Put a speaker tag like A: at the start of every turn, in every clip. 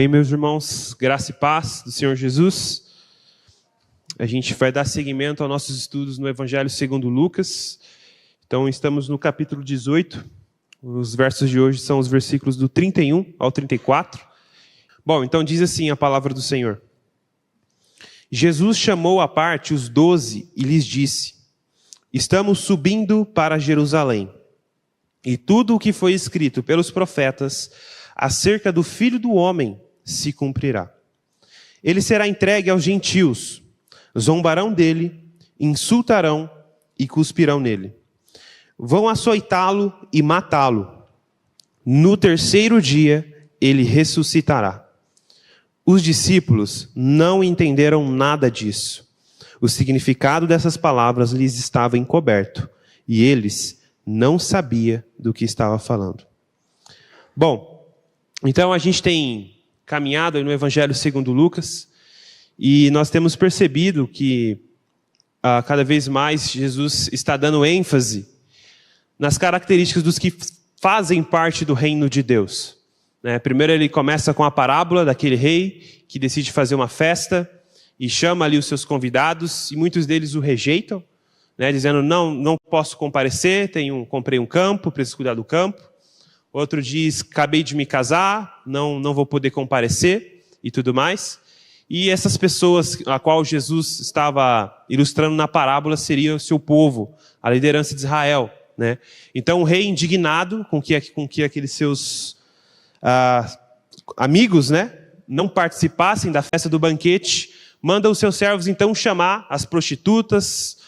A: Amém, meus irmãos? Graça e paz do Senhor Jesus. A gente vai dar seguimento aos nossos estudos no Evangelho segundo Lucas. Então, estamos no capítulo 18. Os versos de hoje são os versículos do 31 ao 34. Bom, então diz assim a palavra do Senhor. Jesus chamou à parte os 12 e lhes disse: Estamos subindo para Jerusalém, e tudo o que foi escrito pelos profetas acerca do Filho do Homem se cumprirá. Ele será entregue aos gentios, zombarão dele, insultarão e cuspirão nele. Vão açoitá-lo e matá-lo. No terceiro dia ele ressuscitará. Os discípulos não entenderam nada disso. O significado dessas palavras lhes estava encoberto, e eles não sabiam do que estava falando. Bom, então a gente tem caminhado no Evangelho segundo Lucas, e nós temos percebido que cada vez mais Jesus está dando ênfase nas características dos que fazem parte do reino de Deus. Primeiro ele começa com a parábola daquele rei que decide fazer uma festa e chama ali os seus convidados, e muitos deles o rejeitam, dizendo, não posso comparecer, comprei um campo, preciso cuidar do campo. Outro diz, acabei de me casar, não vou poder comparecer e tudo mais. E essas pessoas a qual Jesus estava ilustrando na parábola seriam o seu povo, a liderança de Israel. Então o rei, indignado com que aqueles seus amigos não participassem da festa do banquete, manda os seus servos então chamar as prostitutas,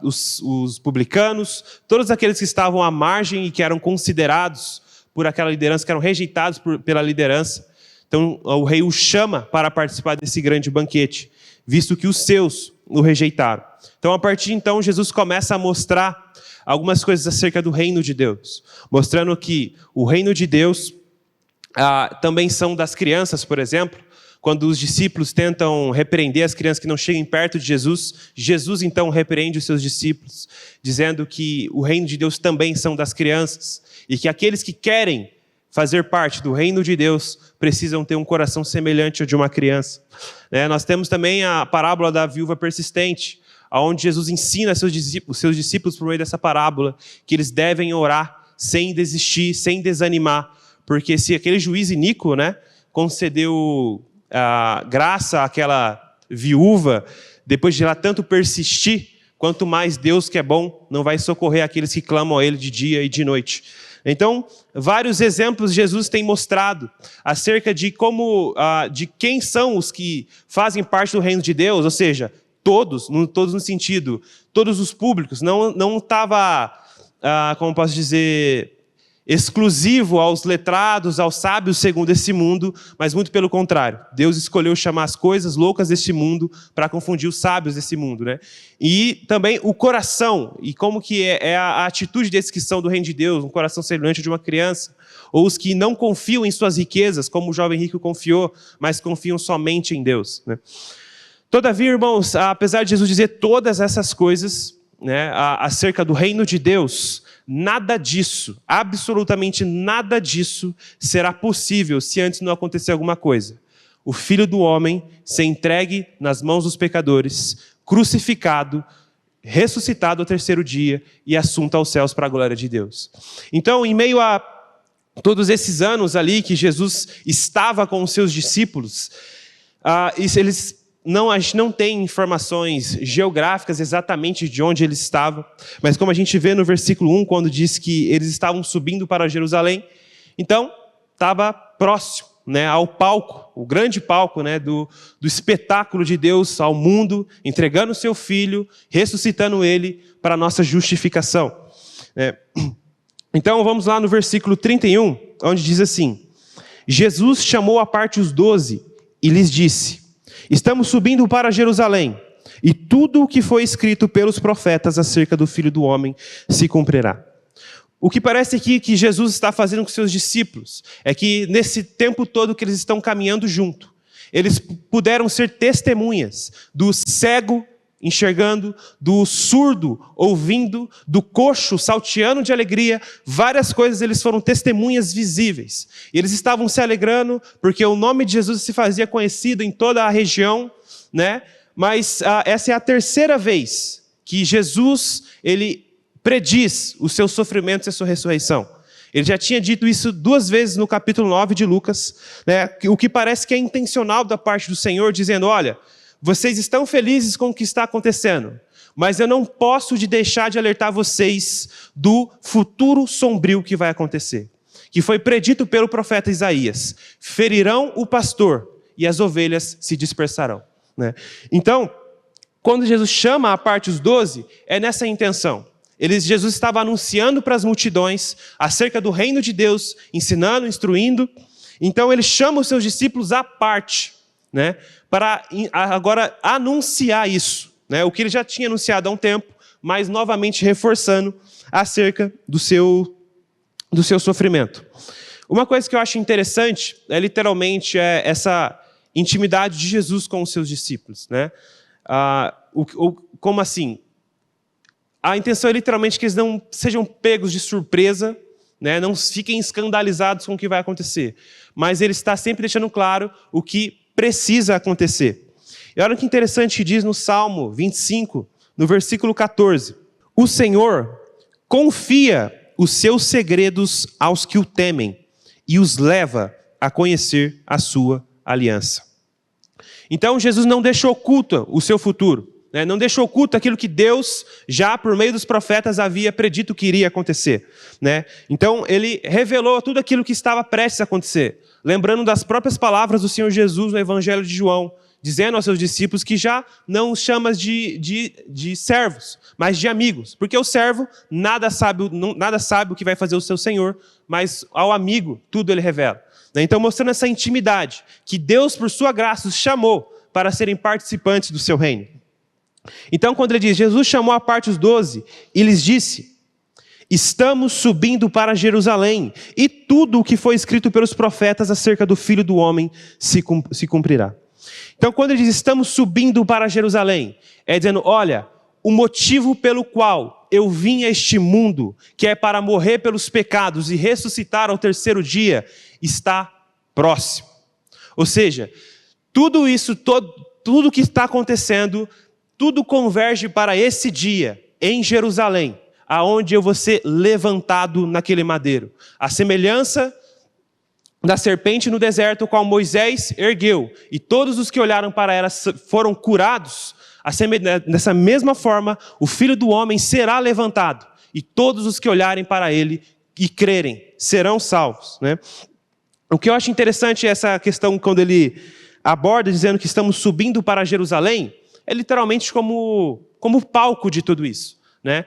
A: os publicanos, todos aqueles que estavam à margem e que eram considerados por aquela liderança, que eram rejeitados pela liderança. Então o rei os chama para participar desse grande banquete, visto que os seus o rejeitaram. Então a partir de então Jesus começa a mostrar algumas coisas acerca do reino de Deus, mostrando que o reino de Deus também são das crianças, por exemplo. Quando os discípulos tentam repreender as crianças que não cheguem perto de Jesus, Jesus então repreende os seus discípulos, dizendo que o reino de Deus também são das crianças, e que aqueles que querem fazer parte do reino de Deus precisam ter um coração semelhante ao de uma criança. Nós temos também a parábola da viúva persistente, onde Jesus ensina seus discípulos por meio dessa parábola que eles devem orar sem desistir, sem desanimar, porque se aquele juiz iníquo concedeu graça àquela viúva, depois de ela tanto persistir, quanto mais Deus, que é bom, não vai socorrer aqueles que clamam a Ele de dia e de noite. Então, vários exemplos Jesus tem mostrado acerca de de quem são os que fazem parte do reino de Deus, ou seja, todos no sentido, todos os públicos, não estava, como posso dizer, exclusivo aos letrados, aos sábios segundo esse mundo, mas muito pelo contrário. Deus escolheu chamar as coisas loucas deste mundo para confundir os sábios desse mundo. E também o coração, e como que é a atitude desses que são do reino de Deus, um coração semelhante de uma criança, ou os que não confiam em suas riquezas, como o jovem rico confiou, mas confiam somente em Deus. Todavia, irmãos, apesar de Jesus dizer todas essas coisas acerca do reino de Deus, nada disso, absolutamente nada disso será possível se antes não acontecer alguma coisa. O Filho do Homem ser entregue nas mãos dos pecadores, crucificado, ressuscitado ao terceiro dia e assunto aos céus para a glória de Deus. Então, em meio a todos esses anos ali que Jesus estava com os seus discípulos, a gente não tem informações geográficas exatamente de onde eles estavam, mas como a gente vê no versículo 1, quando diz que eles estavam subindo para Jerusalém, então estava próximo ao palco, o grande palco do espetáculo de Deus ao mundo, entregando o seu Filho, ressuscitando ele para a nossa justificação. Então vamos lá no versículo 31, onde diz assim: Jesus chamou à parte os 12 e lhes disse: Estamos subindo para Jerusalém, e tudo o que foi escrito pelos profetas acerca do Filho do Homem se cumprirá. O que parece aqui que Jesus está fazendo com seus discípulos é que nesse tempo todo que eles estão caminhando junto, eles puderam ser testemunhas do cego enxergando, do surdo ouvindo, do coxo salteando de alegria. Várias coisas, eles foram testemunhas visíveis. E eles estavam se alegrando porque o nome de Jesus se fazia conhecido em toda a região, né? Mas essa é a terceira vez que Jesus, ele prediz os seus sofrimentos e a sua ressurreição. Ele já tinha dito isso 2 vezes no capítulo 9 de Lucas, né? O que parece que é intencional da parte do Senhor, dizendo, olha, vocês estão felizes com o que está acontecendo, mas eu não posso deixar de alertar vocês do futuro sombrio que vai acontecer, que foi predito pelo profeta Isaías. Ferirão o pastor e as ovelhas se dispersarão, né? Então, quando Jesus chama a parte os 12, é nessa intenção. Jesus estava anunciando para as multidões acerca do reino de Deus, ensinando, instruindo. Então ele chama os seus discípulos à parte, né, para agora anunciar isso, né, o que ele já tinha anunciado há um tempo, mas novamente reforçando acerca do seu sofrimento. Uma coisa que eu acho interessante literalmente essa intimidade de Jesus com os seus discípulos, né? Como assim? A intenção é literalmente que eles não sejam pegos de surpresa, né? Não fiquem escandalizados com o que vai acontecer. Mas ele está sempre deixando claro o que precisa acontecer. E olha que interessante que diz no Salmo 25, no versículo 14. O Senhor confia os seus segredos aos que o temem e os leva a conhecer a sua aliança. Então Jesus não deixou oculto o seu futuro. Não deixou oculto aquilo que Deus, já por meio dos profetas, havia predito que iria acontecer, né? Então, ele revelou tudo aquilo que estava prestes a acontecer, lembrando das próprias palavras do Senhor Jesus no Evangelho de João, dizendo aos seus discípulos que já não os chama de servos, mas de amigos, porque o servo nada sabe o que vai fazer o seu Senhor, mas ao amigo tudo ele revela. Então, mostrando essa intimidade, que Deus, por sua graça, os chamou para serem participantes do seu reino. Então, quando ele diz, Jesus chamou à parte os 12 e lhes disse, estamos subindo para Jerusalém e tudo o que foi escrito pelos profetas acerca do Filho do Homem se cumprirá. Então, quando ele diz, estamos subindo para Jerusalém, é dizendo, olha, o motivo pelo qual eu vim a este mundo, que é para morrer pelos pecados e ressuscitar ao 3º dia, está próximo. Ou seja, tudo isso, tudo que está acontecendo, tudo converge para esse dia, em Jerusalém, aonde eu vou ser levantado naquele madeiro. A semelhança da serpente no deserto, qual Moisés ergueu, e todos os que olharam para ela foram curados, dessa mesma forma, o Filho do Homem será levantado, e todos os que olharem para ele e crerem serão salvos, né? O que eu acho interessante é essa questão, quando ele aborda, dizendo que estamos subindo para Jerusalém, é literalmente como palco de tudo isso, né?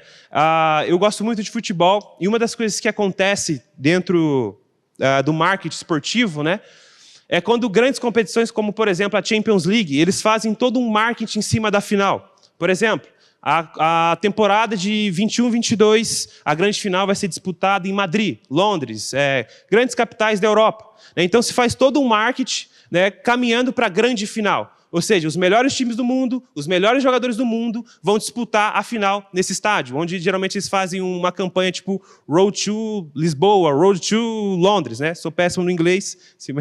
A: Eu gosto muito de futebol, e uma das coisas que acontece dentro do marketing esportivo, né, é quando grandes competições, como por exemplo a Champions League, eles fazem todo um marketing em cima da final. Por exemplo, a temporada de 21-22, a grande final vai ser disputada em Madrid, Londres, grandes capitais da Europa. Então se faz todo um marketing, né, caminhando para a grande final. Ou seja, os melhores times do mundo, os melhores jogadores do mundo vão disputar a final nesse estádio, onde geralmente eles fazem uma campanha tipo Road to Lisboa, Road to Londres, né? Sou péssimo no inglês, se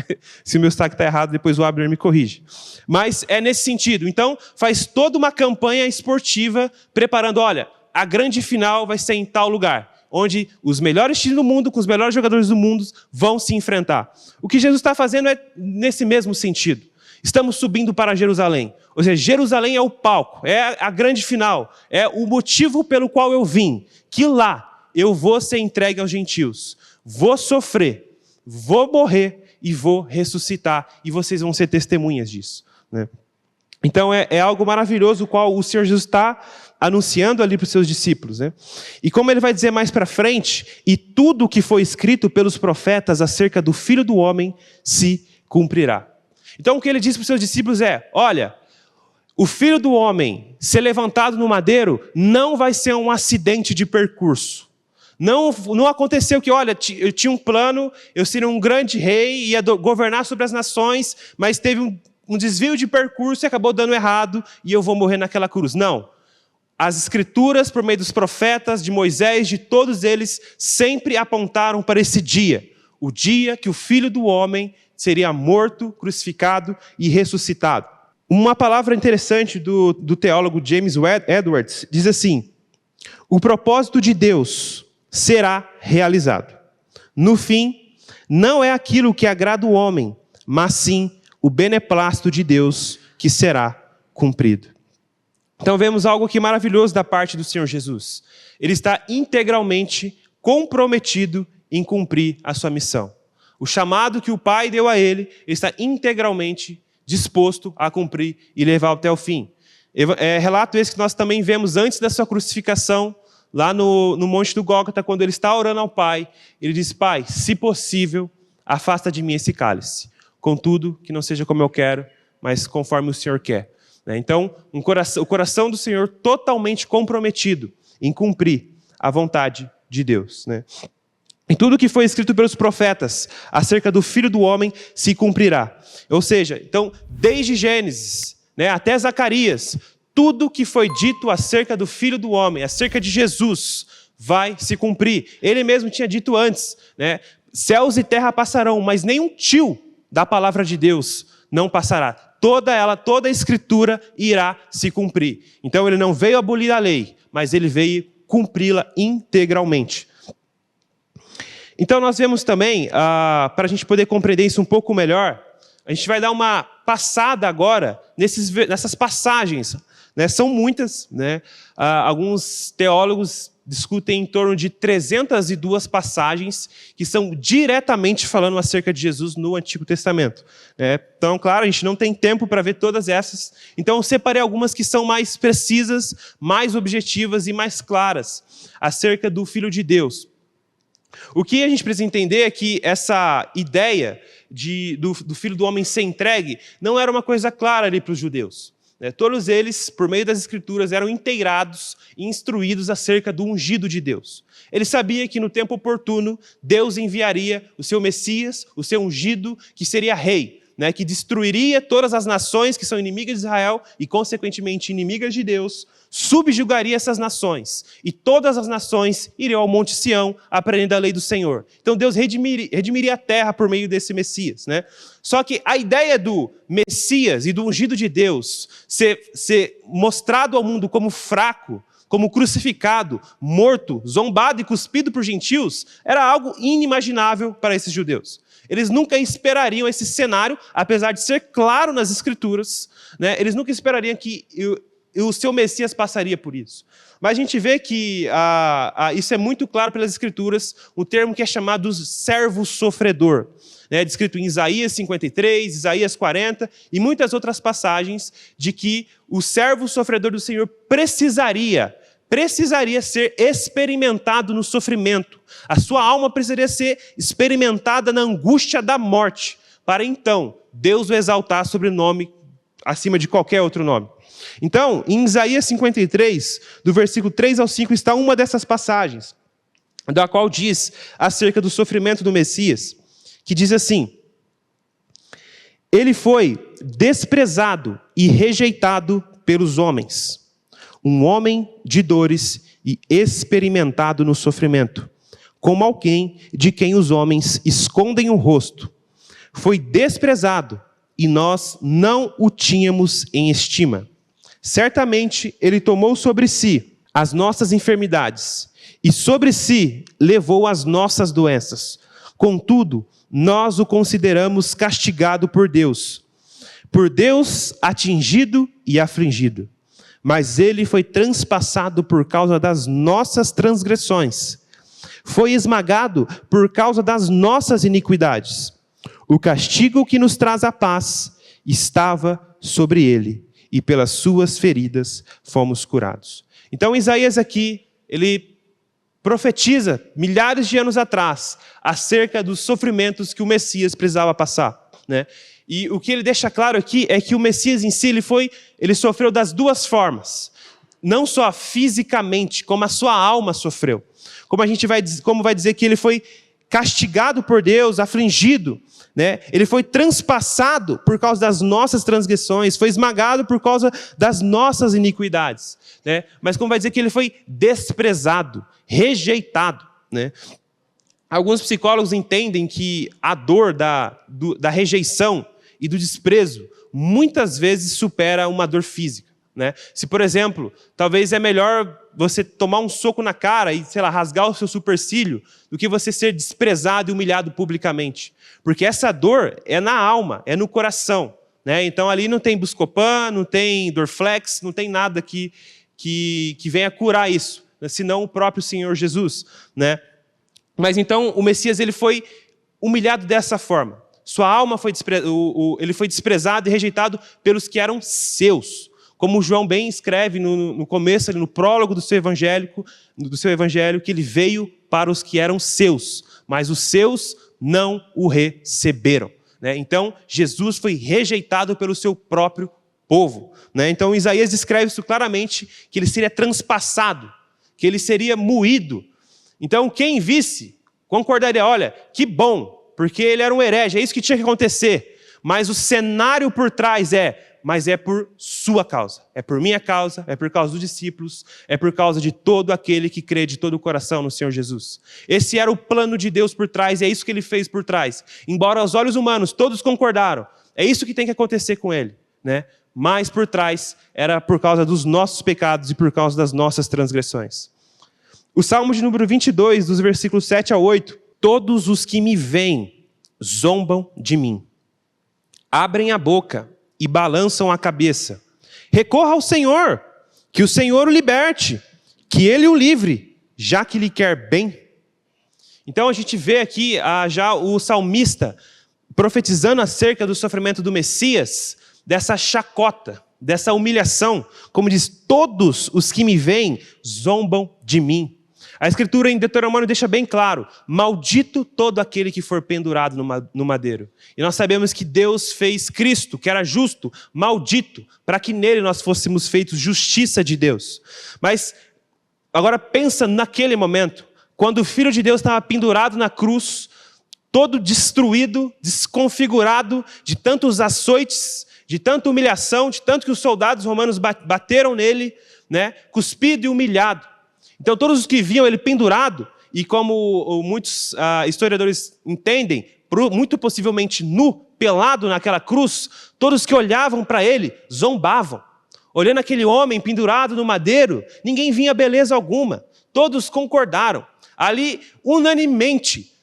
A: o meu sotaque está errado, depois o Abner me corrige. Mas é nesse sentido. Então, faz toda uma campanha esportiva preparando, olha, a grande final vai ser em tal lugar, onde os melhores times do mundo, com os melhores jogadores do mundo, vão se enfrentar. O que Jesus está fazendo é nesse mesmo sentido. Estamos subindo para Jerusalém. Ou seja, Jerusalém é o palco, é a grande final, é o motivo pelo qual eu vim. Que lá eu vou ser entregue aos gentios. Vou sofrer, vou morrer e vou ressuscitar. E vocês vão ser testemunhas disso, né? Então é algo maravilhoso o qual o Senhor Jesus está anunciando ali para os seus discípulos, né? E como ele vai dizer mais para frente, e tudo o que foi escrito pelos profetas acerca do Filho do Homem se cumprirá. Então o que ele diz para os seus discípulos é, olha, o Filho do Homem ser levantado no madeiro não vai ser um acidente de percurso. Não aconteceu que, olha, eu tinha um plano, eu seria um grande rei, ia governar sobre as nações, mas teve um desvio de percurso e acabou dando errado e eu vou morrer naquela cruz. Não. As Escrituras, por meio dos profetas, de Moisés, de todos eles, sempre apontaram para esse dia. O dia que o Filho do Homem seria morto, crucificado e ressuscitado. Uma palavra interessante do teólogo James Edwards diz assim: o propósito de Deus será realizado. No fim, não é aquilo que agrada o homem, mas sim o beneplácito de Deus que será cumprido. Então vemos algo aqui maravilhoso da parte do Senhor Jesus. Ele está integralmente comprometido em cumprir a sua missão. O chamado que o Pai deu a ele está integralmente disposto a cumprir e levar até o fim. Relato esse que nós também vemos antes da sua crucificação, lá no Monte do Gólgota, quando ele está orando ao Pai. Ele diz: Pai, se possível, afasta de mim esse cálice. Contudo, que não seja como eu quero, mas conforme o Senhor quer. Então, o coração do Senhor totalmente comprometido em cumprir a vontade de Deus. E tudo que foi escrito pelos profetas acerca do Filho do Homem se cumprirá. Ou seja, então, desde Gênesis, até Zacarias, tudo que foi dito acerca do Filho do Homem, acerca de Jesus, vai se cumprir. Ele mesmo tinha dito antes, céus e terra passarão, mas nenhum tio da palavra de Deus não passará. Toda a Escritura irá se cumprir. Então ele não veio abolir a lei, mas ele veio cumpri-la integralmente. Então nós vemos também, para a gente poder compreender isso um pouco melhor, a gente vai dar uma passada agora nessas passagens. São muitas. Alguns teólogos discutem em torno de 302 passagens que são diretamente falando acerca de Jesus no Antigo Testamento. Então, claro, a gente não tem tempo para ver todas essas. Então, eu separei algumas que são mais precisas, mais objetivas e mais claras acerca do Filho de Deus. O que a gente precisa entender é que essa ideia do Filho do Homem ser entregue não era uma coisa clara ali para os judeus. Todos eles, por meio das Escrituras, eram inteirados e instruídos acerca do ungido de Deus. Ele sabia que no tempo oportuno, Deus enviaria o seu Messias, o seu ungido, que seria rei, que destruiria todas as nações que são inimigas de Israel e, consequentemente, inimigas de Deus, subjugaria essas nações. E todas as nações iriam ao Monte Sião aprendendo a lei do Senhor. Então Deus redimiria a terra por meio desse Messias. Só que a ideia do Messias e do ungido de Deus ser mostrado ao mundo como fraco, como crucificado, morto, zombado e cuspido por gentios, era algo inimaginável para esses judeus. Eles nunca esperariam esse cenário, apesar de ser claro nas Escrituras, eles nunca esperariam que o seu Messias passaria por isso. Mas a gente vê que isso é muito claro pelas Escrituras, um termo que é chamado de servo sofredor, descrito em Isaías 53, Isaías 40 e muitas outras passagens, de que o servo sofredor do Senhor precisaria ser experimentado no sofrimento. A sua alma precisaria ser experimentada na angústia da morte, para então Deus o exaltar sobre o nome acima de qualquer outro nome. Então, em Isaías 53, do versículo 3 ao 5, está uma dessas passagens, da qual diz acerca do sofrimento do Messias, que diz assim: ele foi desprezado e rejeitado pelos homens, um homem de dores e experimentado no sofrimento, como alguém de quem os homens escondem o rosto. Foi desprezado e nós não o tínhamos em estima. Certamente ele tomou sobre si as nossas enfermidades e sobre si levou as nossas doenças. Contudo, nós o consideramos castigado por Deus atingido e afligido. Mas ele foi transpassado por causa das nossas transgressões. Foi esmagado por causa das nossas iniquidades. O castigo que nos traz a paz estava sobre ele, e pelas suas feridas fomos curados. Então Isaías aqui, ele profetiza milhares de anos atrás acerca dos sofrimentos que o Messias precisava passar. E o que ele deixa claro aqui é que o Messias em si, ele sofreu das duas formas. Não só fisicamente, como a sua alma sofreu. Como vai dizer que ele foi castigado por Deus, afligido. né? Ele foi transpassado por causa das nossas transgressões, foi esmagado por causa das nossas iniquidades, né? Mas como vai dizer que ele foi desprezado, rejeitado, né? Alguns psicólogos entendem que a dor da rejeição e do desprezo muitas vezes supera uma dor física, né? Se, por exemplo, talvez é melhor você tomar um soco na cara e, sei lá, rasgar o seu supercílio do que você ser desprezado e humilhado publicamente. Porque essa dor é na alma, é no coração, né? Então ali não tem Buscopan, não tem Dorflex, não tem nada que venha curar isso, né? Senão o próprio Senhor Jesus, né? Mas então o Messias ele foi humilhado dessa forma. Sua alma foi ele foi desprezado e rejeitado pelos que eram seus. Como João bem escreve no começo, ali no prólogo do seu evangelho, que ele veio para os que eram seus, mas os seus não o receberam, né? Então, Jesus foi rejeitado pelo seu próprio povo, né? Então, Isaías descreve isso claramente, que ele seria transpassado, que ele seria moído. Então, quem visse, concordaria, olha, que bom, porque ele era um herege, é isso que tinha que acontecer. Mas o cenário por trás mas é por sua causa, é por minha causa, é por causa dos discípulos, é por causa de todo aquele que crê de todo o coração no Senhor Jesus. Esse era o plano de Deus por trás, e é isso que ele fez por trás. Embora aos olhos humanos todos concordaram, é isso que tem que acontecer com ele, né? Mas por trás era por causa dos nossos pecados e por causa das nossas transgressões. O Salmo de número 22, dos versículos 7 a 8. Todos os que me veem zombam de mim. Abrem a boca e balançam a cabeça. Recorra ao Senhor, que o Senhor o liberte, que ele o livre, já que lhe quer bem. Então a gente vê aqui já o salmista profetizando acerca do sofrimento do Messias, dessa chacota, dessa humilhação, como diz, todos os que me veem zombam de mim. A Escritura em Deuteronômio deixa bem claro, maldito todo aquele que for pendurado no madeiro. E nós sabemos que Deus fez Cristo, que era justo, maldito, para que nele nós fôssemos feitos justiça de Deus. Mas agora pensa naquele momento, quando o Filho de Deus estava pendurado na cruz, todo destruído, desconfigurado, de tantos açoites, de tanta humilhação, de tanto que os soldados romanos bateram nele, né, cuspido e humilhado. Então todos os que viam ele pendurado, e como muitos historiadores entendem, muito possivelmente nu, pelado naquela cruz, todos que olhavam para ele zombavam. Olhando aquele homem pendurado no madeiro, ninguém via beleza alguma. Todos concordaram. Ali, unanimemente,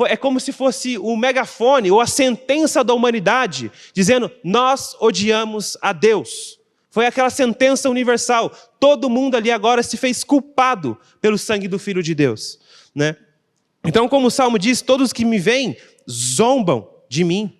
A: é como se fosse o megafone ou a sentença da humanidade, dizendo, nós odiamos a Deus. Foi aquela sentença universal. Todo mundo ali agora se fez culpado pelo sangue do Filho de Deus, né? Então, como o Salmo diz, todos que me veem zombam de mim.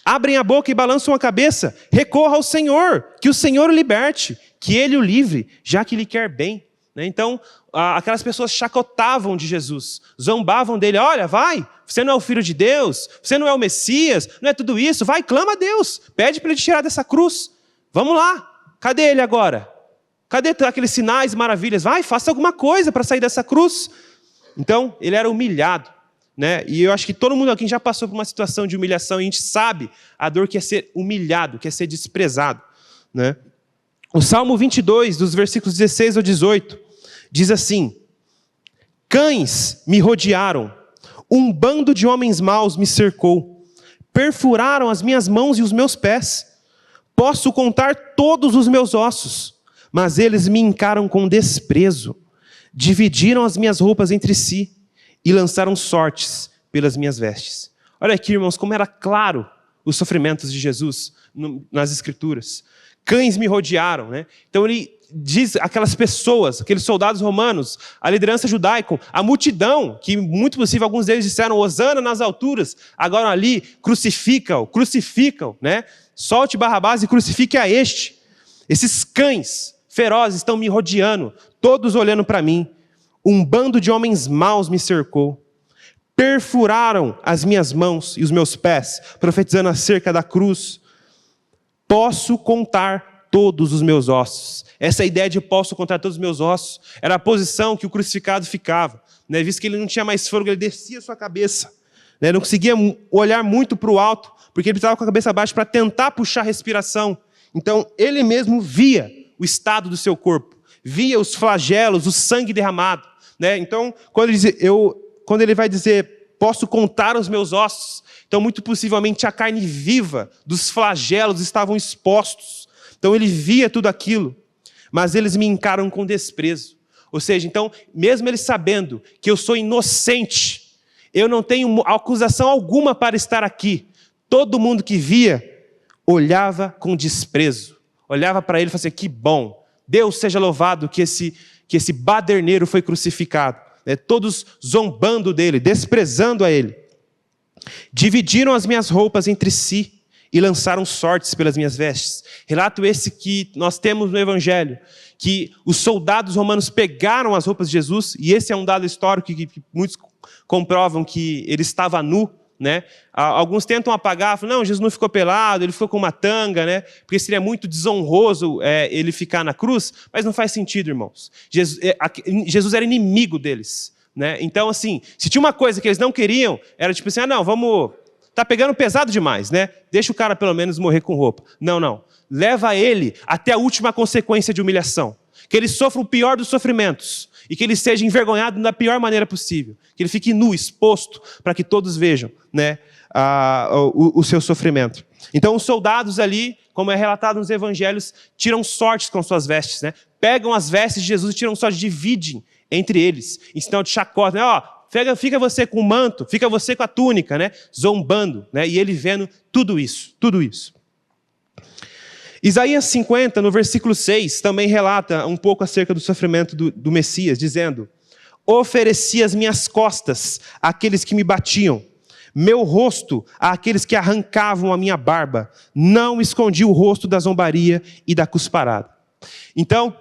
A: Abrem a boca e balançam a cabeça. Recorra ao Senhor, que o Senhor o liberte, que ele o livre, já que lhe quer bem. Então, aquelas pessoas chacotavam de Jesus, zombavam dele. Olha, vai, você não é o Filho de Deus, você não é o Messias, não é tudo isso. Vai, clama a Deus, pede para ele te tirar dessa cruz. Vamos lá. Cadê ele agora? Cadê aqueles sinais, maravilhas? Vai, faça alguma coisa para sair dessa cruz. Então, ele era humilhado, né? E eu acho que todo mundo aqui já passou por uma situação de humilhação e a gente sabe a dor que é ser humilhado, que é ser desprezado, né? O Salmo 22, dos versículos 16 ao 18, diz assim, cães me rodearam, um bando de homens maus me cercou, perfuraram as minhas mãos e os meus pés. Posso contar todos os meus ossos, mas eles me encaram com desprezo. Dividiram as minhas roupas entre si e lançaram sortes pelas minhas vestes. Olha aqui, irmãos, como era claro os sofrimentos de Jesus nas Escrituras. Cães me rodearam, né? Então ele diz aquelas pessoas, aqueles soldados romanos, a liderança judaica, a multidão, que muito possível alguns deles disseram, Hosana nas alturas, agora ali, crucificam, né? Solte Barrabás e crucifique a este. Esses cães ferozes estão me rodeando, todos olhando para mim. Um bando de homens maus me cercou. Perfuraram as minhas mãos e os meus pés, profetizando acerca da cruz. Posso contar todos os meus ossos. Essa ideia de posso contar todos os meus ossos era a posição que o crucificado ficava, né? Visto que ele não tinha mais fôlego, ele descia a sua cabeça, né? Não conseguia olhar muito para o alto, porque ele estava com a cabeça baixa para tentar puxar a respiração. Então, ele mesmo via o estado do seu corpo, via os flagelos, o sangue derramado, né? Então, quando ele vai dizer, posso contar os meus ossos, então, muito possivelmente, a carne viva dos flagelos estavam expostos. Então, ele via tudo aquilo, mas eles me encaram com desprezo. Ou seja, então, mesmo eles sabendo que eu sou inocente, eu não tenho acusação alguma para estar aqui, todo mundo que via, olhava com desprezo. Olhava para ele e falava assim, que bom, Deus seja louvado que esse baderneiro foi crucificado. Todos zombando dele, desprezando a ele. Dividiram as minhas roupas entre si e lançaram sortes pelas minhas vestes. Relato esse que nós temos no Evangelho, que os soldados romanos pegaram as roupas de Jesus, e esse é um dado histórico que muitos comprovam que ele estava nu, né? Alguns tentam apagar, falam, não, Jesus não ficou pelado, ele ficou com uma tanga, né? Porque seria muito desonroso ele ficar na cruz, mas não faz sentido, irmãos. Jesus era inimigo deles, né? Então, assim, se tinha uma coisa que eles não queriam, era tipo assim, tá pegando pesado demais, né? Deixa o cara pelo menos morrer com roupa. Não. Leva ele até a última consequência de humilhação. Que ele sofra o pior dos sofrimentos. E que ele seja envergonhado da pior maneira possível. Que ele fique nu, exposto, para que todos vejam, né, o seu sofrimento. Então os soldados ali, como é relatado nos evangelhos, tiram sortes com suas vestes, né? Pegam as vestes de Jesus e tiram sorte, dividem entre eles. Em sinal de chacota, né? Fica você com o manto, fica você com a túnica, né? Zombando, né? E ele vendo tudo isso. Isaías 50, no versículo 6, também relata um pouco acerca do sofrimento do Messias, dizendo, ofereci as minhas costas àqueles que me batiam, meu rosto àqueles que arrancavam a minha barba, não escondi o rosto da zombaria e da cusparada. Então,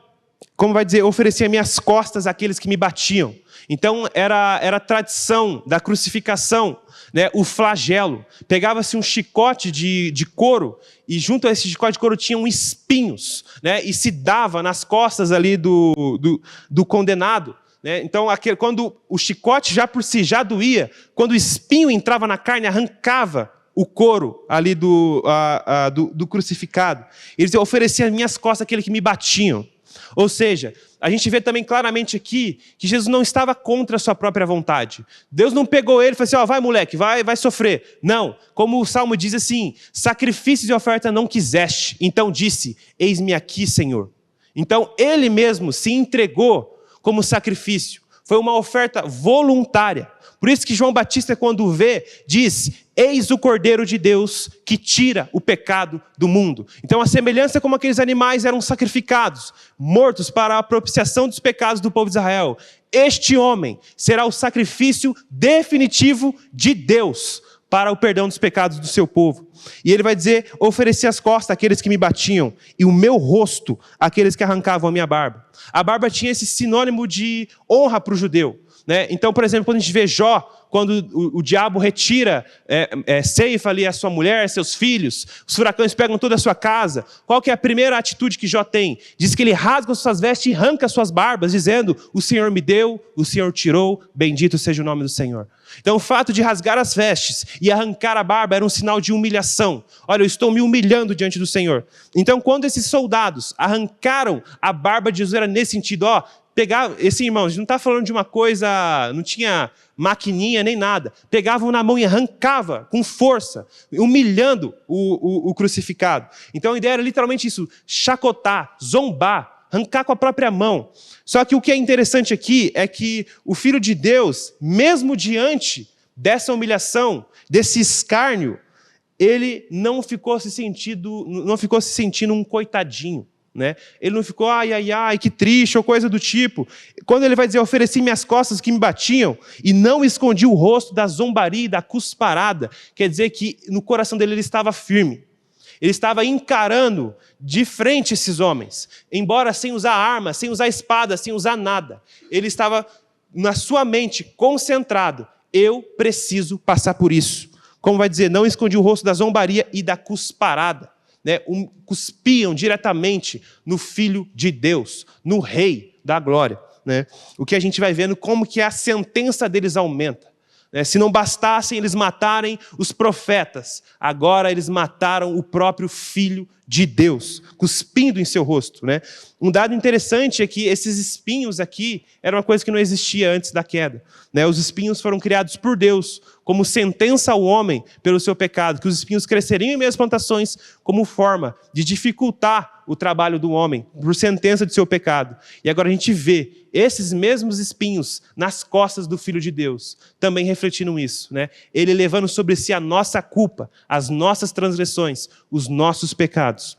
A: como vai dizer, ofereci as minhas costas àqueles que me batiam. Então, era a tradição da crucificação, né, o flagelo. Pegava-se um chicote de couro, e junto a esse chicote de couro tinham espinhos, né, e se dava nas costas ali do condenado. Né? Então, quando o chicote já por si já doía, quando o espinho entrava na carne, arrancava o couro ali do crucificado. Ele dizia, ofereci as minhas costas àquele que me batiam. Ou seja, a gente vê também claramente aqui que Jesus não estava contra a sua própria vontade. Deus não pegou ele e falou assim, vai moleque, vai sofrer. Não, como o Salmo diz assim, sacrifícios e oferta não quiseste, então disse, eis-me aqui, Senhor. Então ele mesmo se entregou como sacrifício. Foi uma oferta voluntária. Por isso que João Batista, quando vê, diz, eis o Cordeiro de Deus que tira o pecado do mundo. Então a semelhança como aqueles animais eram sacrificados, mortos para a propiciação dos pecados do povo de Israel. Este homem será o sacrifício definitivo de Deus para o perdão dos pecados do seu povo. E ele vai dizer, ofereci as costas àqueles que me batiam, e o meu rosto àqueles que arrancavam a minha barba. A barba tinha esse sinônimo de honra para o judeu. Né? Então, por exemplo, quando a gente vê Jó, quando o diabo retira, ceifa ali a sua mulher, seus filhos, os furacões pegam toda a sua casa, qual que é a primeira atitude que Jó tem? Diz que ele rasga as suas vestes e arranca as suas barbas, dizendo, o Senhor me deu, o Senhor tirou, bendito seja o nome do Senhor. Então o fato de rasgar as vestes e arrancar a barba era um sinal de humilhação. Olha, eu estou me humilhando diante do Senhor. Então quando esses soldados arrancaram a barba de Jesus, era nesse sentido, pegar, irmãos, a gente não está falando de uma coisa, não tinha maquininha nem nada. Pegavam na mão e arrancava com força, humilhando o crucificado. Então a ideia era literalmente isso, chacotar, zombar, arrancar com a própria mão. Só que o que é interessante aqui é que o Filho de Deus, mesmo diante dessa humilhação, desse escárnio, ele não ficou se sentindo um coitadinho. Né? Ele não ficou, ai, que triste, ou coisa do tipo. Quando ele vai dizer, ofereci minhas costas que me batiam, e não escondi o rosto da zombaria e da cusparada, quer dizer que no coração dele ele estava firme. Ele estava encarando de frente esses homens, embora sem usar arma, sem usar espada, sem usar nada. Ele estava na sua mente concentrado, eu preciso passar por isso. Como vai dizer, não escondi o rosto da zombaria e da cusparada. Né, cuspiam diretamente no Filho de Deus, no Rei da Glória. Né? O que a gente vai vendo, como que a sentença deles aumenta. Se não bastassem eles matarem os profetas, agora eles mataram o próprio Filho de Deus, cuspindo em seu rosto. Um dado interessante é que esses espinhos aqui era uma coisa que não existia antes da queda. Os espinhos foram criados por Deus como sentença ao homem pelo seu pecado, que os espinhos cresceriam em meio às plantações como forma de dificultar o trabalho do homem, por sentença de seu pecado. E agora a gente vê esses mesmos espinhos nas costas do Filho de Deus, também refletindo isso. Ele levando sobre si a nossa culpa, as nossas transgressões, os nossos pecados.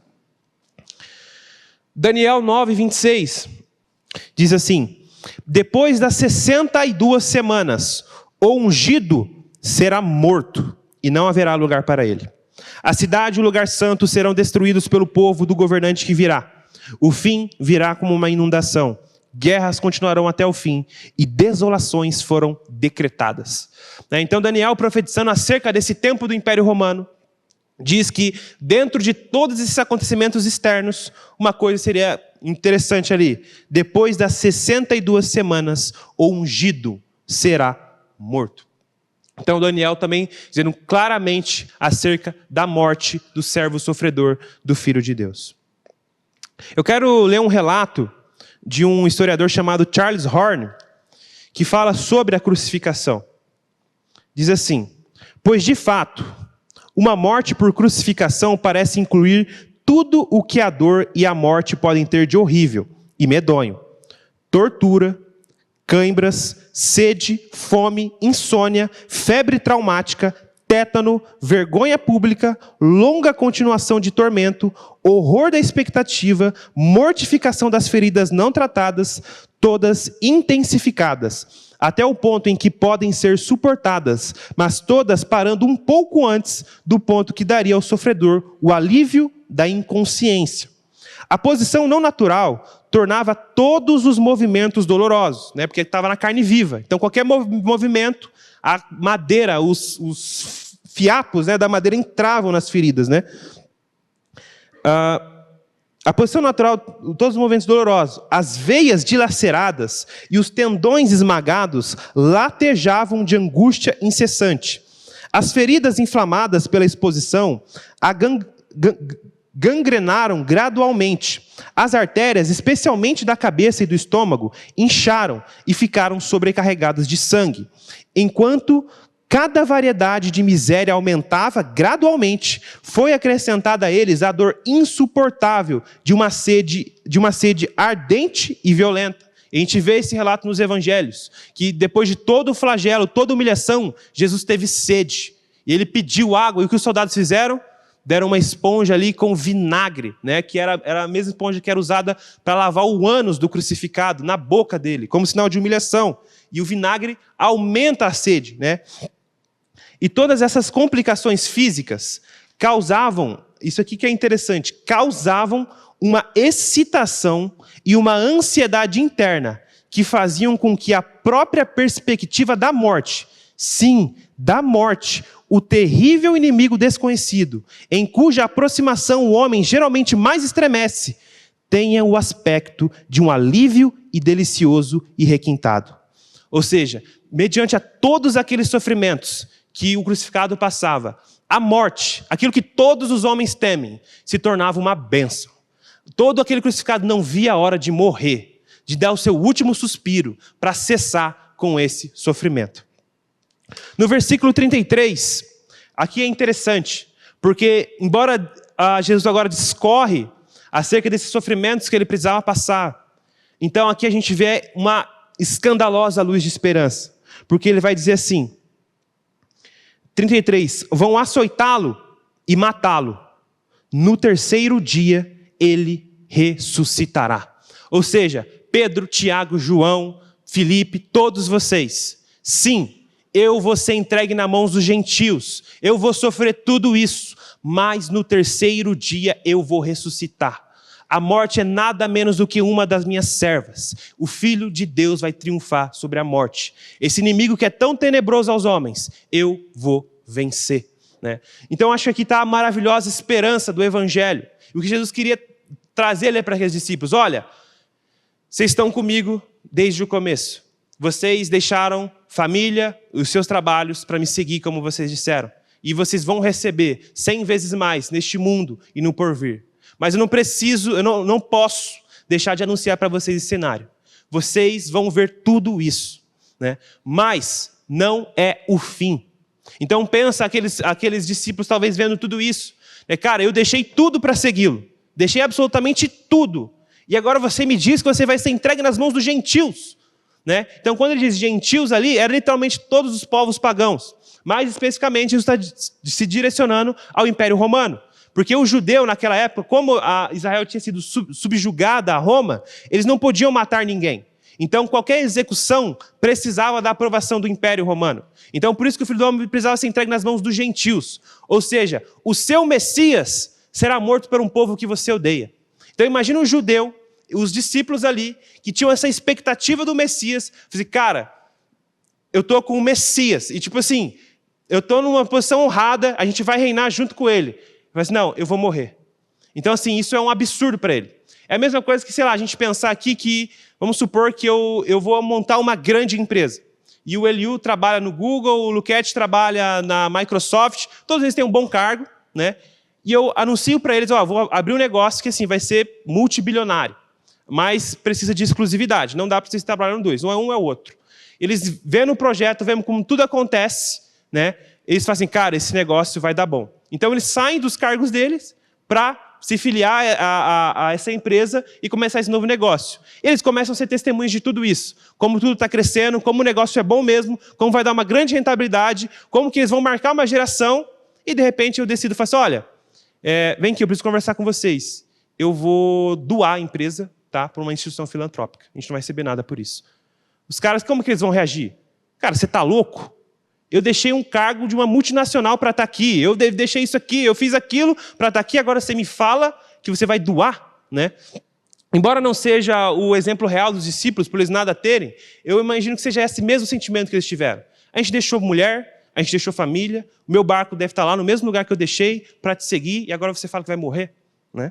A: Daniel 9:26 diz assim: depois das 62 semanas, o ungido será morto e não haverá lugar para ele. A cidade e o lugar santo serão destruídos pelo povo do governante que virá. O fim virá como uma inundação. Guerras continuarão até o fim e desolações foram decretadas. Então Daniel, profetizando acerca desse tempo do Império Romano, diz que dentro de todos esses acontecimentos externos, uma coisa seria interessante ali: depois das 62 semanas, o ungido será morto. Então Daniel também dizendo claramente acerca da morte do servo sofredor do Filho de Deus. Eu quero ler um relato de um historiador chamado Charles Horner, que fala sobre a crucificação. Diz assim: pois de fato, uma morte por crucificação parece incluir tudo o que a dor e a morte podem ter de horrível e medonho: tortura, cãibras, sede, fome, insônia, febre traumática, tétano, vergonha pública, longa continuação de tormento, horror da expectativa, mortificação das feridas não tratadas, todas intensificadas, até o ponto em que podem ser suportadas, mas todas parando um pouco antes do ponto que daria ao sofredor o alívio da inconsciência. A posição não natural tornava todos os movimentos dolorosos, porque estava na carne viva. Então qualquer movimento, a madeira, os fiapos da madeira entravam nas feridas. A posição natural, todos os movimentos dolorosos, as veias dilaceradas e os tendões esmagados latejavam de angústia incessante. As feridas inflamadas pela exposição gangrenaram gradualmente. As artérias, especialmente da cabeça e do estômago, incharam e ficaram sobrecarregadas de sangue. Enquanto cada variedade de miséria aumentava gradualmente, foi acrescentada a eles a dor insuportável de uma sede ardente e violenta. E a gente vê esse relato nos evangelhos, que depois de todo o flagelo, toda a humilhação, Jesus teve sede. E ele pediu água, e o que os soldados fizeram? Deram uma esponja ali com vinagre, que era a mesma esponja que era usada para lavar o ânus do crucificado, na boca dele, como sinal de humilhação. E o vinagre aumenta a sede. E todas essas complicações físicas causavam, isso aqui que é interessante, causavam uma excitação e uma ansiedade interna que faziam com que a própria perspectiva da morte, sim, da morte, o terrível inimigo desconhecido, em cuja aproximação o homem geralmente mais estremece, tenha o aspecto de um alívio e delicioso e requintado. Ou seja, mediante a todos aqueles sofrimentos que o crucificado passava, a morte, aquilo que todos os homens temem, se tornava uma bênção. Todo aquele crucificado não via a hora de morrer, de dar o seu último suspiro para cessar com esse sofrimento. No versículo 33, aqui é interessante, porque embora Jesus agora discorre acerca desses sofrimentos que ele precisava passar, então aqui a gente vê uma escandalosa luz de esperança, porque ele vai dizer assim, 33, vão açoitá-lo e matá-lo, no terceiro dia ele ressuscitará. Ou seja, Pedro, Tiago, João, Filipe, todos vocês, sim, eu vou ser entregue nas mãos dos gentios, eu vou sofrer tudo isso, mas no terceiro dia eu vou ressuscitar. A morte é nada menos do que uma das minhas servas. O Filho de Deus vai triunfar sobre a morte. Esse inimigo que é tão tenebroso aos homens, eu vou vencer. Então acho que aqui está a maravilhosa esperança do Evangelho. O que Jesus queria trazer para aqueles discípulos: olha, vocês estão comigo desde o começo. Vocês deixaram família, os seus trabalhos para me seguir, como vocês disseram. E vocês vão receber 100 vezes mais neste mundo e no porvir. Mas eu não posso deixar de anunciar para vocês esse cenário. Vocês vão ver tudo isso, né? Mas não é o fim. Então pensa aqueles discípulos talvez vendo tudo isso. Cara, eu deixei tudo para segui-lo. Deixei absolutamente tudo. E agora você me diz que você vai ser entregue nas mãos dos gentios, né? Então quando ele diz gentios ali, era literalmente todos os povos pagãos. Mais especificamente, isso está se direcionando ao Império Romano. Porque o judeu, naquela época, como Israel tinha sido subjugada a Roma, eles não podiam matar ninguém. Então, qualquer execução precisava da aprovação do Império Romano. Então, por isso que o Filho do Homem precisava ser entregue nas mãos dos gentios. Ou seja, o seu Messias será morto por um povo que você odeia. Então, imagina um judeu, os discípulos ali, que tinham essa expectativa do Messias. Assim, cara, eu estou com o Messias. E tipo assim, eu estou numa posição honrada, a gente vai reinar junto com ele. Mas não, eu vou morrer. Então, assim, isso é um absurdo para ele. É a mesma coisa que, sei lá, a gente pensar aqui que, vamos supor que eu vou montar uma grande empresa. E o Eliu trabalha no Google, o Luquete trabalha na Microsoft, todos eles têm um bom cargo, né? E eu anuncio para eles, vou abrir um negócio que, assim, vai ser multibilionário, mas precisa de exclusividade. Não dá para vocês trabalharem dois, não é um, é o outro. Eles vendo o projeto, vendo como tudo acontece, né? Eles falam assim, cara, esse negócio vai dar bom. Então, eles saem dos cargos deles para se filiar a essa empresa e começar esse novo negócio. Eles começam a ser testemunhas de tudo isso. Como tudo está crescendo, como o negócio é bom mesmo, como vai dar uma grande rentabilidade, como que eles vão marcar uma geração. E, de repente, eu decido, faço, olha, vem aqui, eu preciso conversar com vocês. Eu vou doar a empresa, tá, para uma instituição filantrópica. A gente não vai receber nada por isso. Os caras, como que eles vão reagir? Cara, você está louco? Eu deixei um cargo de uma multinacional para estar aqui. Eu deixei isso aqui, eu fiz aquilo para estar aqui. Agora você me fala que você vai doar, né? Embora não seja o exemplo real dos discípulos, por eles nada terem, eu imagino que seja esse mesmo sentimento que eles tiveram. A gente deixou mulher, a gente deixou família, o meu barco deve estar lá no mesmo lugar que eu deixei para te seguir, e agora você fala que vai morrer, né?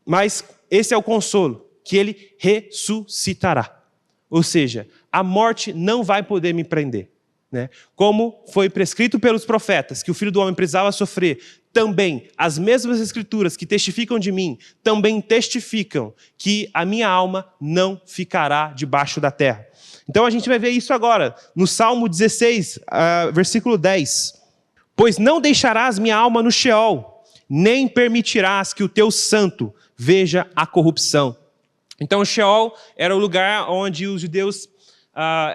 A: Mas esse é o consolo, que ele ressuscitará. Ou seja, a morte não vai poder me prender. Né? Como foi prescrito pelos profetas, que o Filho do Homem precisava sofrer, também as mesmas escrituras que testificam de mim, também testificam que a minha alma não ficará debaixo da terra. Então a gente vai ver isso agora, no Salmo 16, versículo 10. Pois não deixarás minha alma no Sheol, nem permitirás que o teu santo veja a corrupção. Então o Sheol era o lugar onde os judeus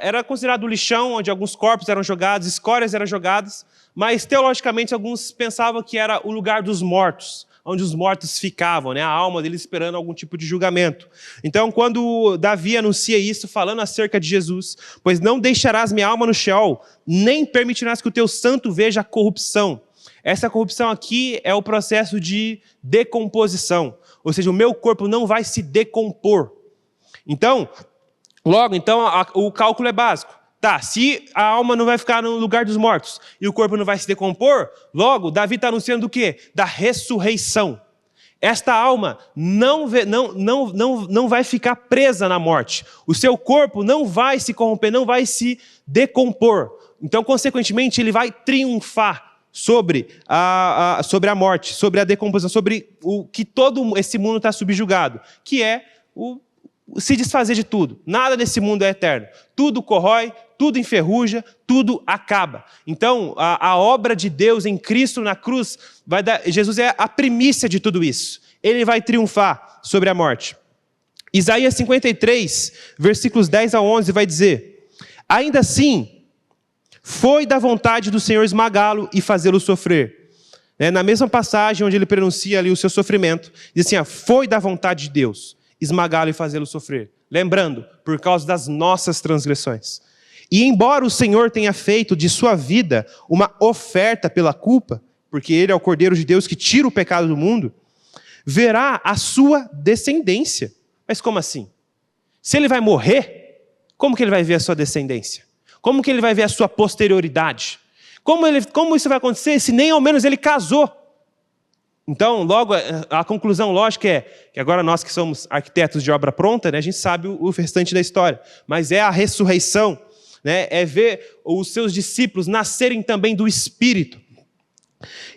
A: era considerado o lixão, onde alguns corpos eram jogados, escórias eram jogadas, mas teologicamente alguns pensavam que era o lugar dos mortos, onde os mortos ficavam, né? A alma deles esperando algum tipo de julgamento. Então, quando Davi anuncia isso, falando acerca de Jesus, pois não deixarás minha alma no Sheol, nem permitirás que o teu santo veja a corrupção. Essa corrupção aqui é o processo de decomposição, ou seja, o meu corpo não vai se decompor. Então, o cálculo é básico. Tá, se a alma não vai ficar no lugar dos mortos e o corpo não vai se decompor, logo, Davi está anunciando o quê? Da ressurreição. Esta alma não vai ficar presa na morte. O seu corpo não vai se corromper, não vai se decompor. Então, consequentemente, ele vai triunfar sobre a morte, sobre a decomposição, sobre o que todo esse mundo está subjugado, que é se desfazer de tudo. Nada desse mundo é eterno. Tudo corrói, tudo enferruja, tudo acaba. Então, a obra de Deus em Cristo na cruz, Jesus é a primícia de tudo isso. Ele vai triunfar sobre a morte. Isaías 53, versículos 10 a 11, vai dizer: ainda assim, foi da vontade do Senhor esmagá-lo e fazê-lo sofrer. Na mesma passagem onde ele pronuncia ali o seu sofrimento, diz assim, foi da vontade de Deus esmagá-lo e fazê-lo sofrer. Lembrando, por causa das nossas transgressões. E embora o Senhor tenha feito de sua vida uma oferta pela culpa, porque ele é o Cordeiro de Deus que tira o pecado do mundo, verá a sua descendência. Mas como assim? Se ele vai morrer, como que ele vai ver a sua descendência? Como que ele vai ver a sua posterioridade? Como isso vai acontecer se nem ao menos ele casou? Então, logo, a conclusão lógica é que agora nós que somos arquitetos de obra pronta, né, a gente sabe o restante da história. Mas é a ressurreição né? É ver os seus discípulos nascerem também do Espírito.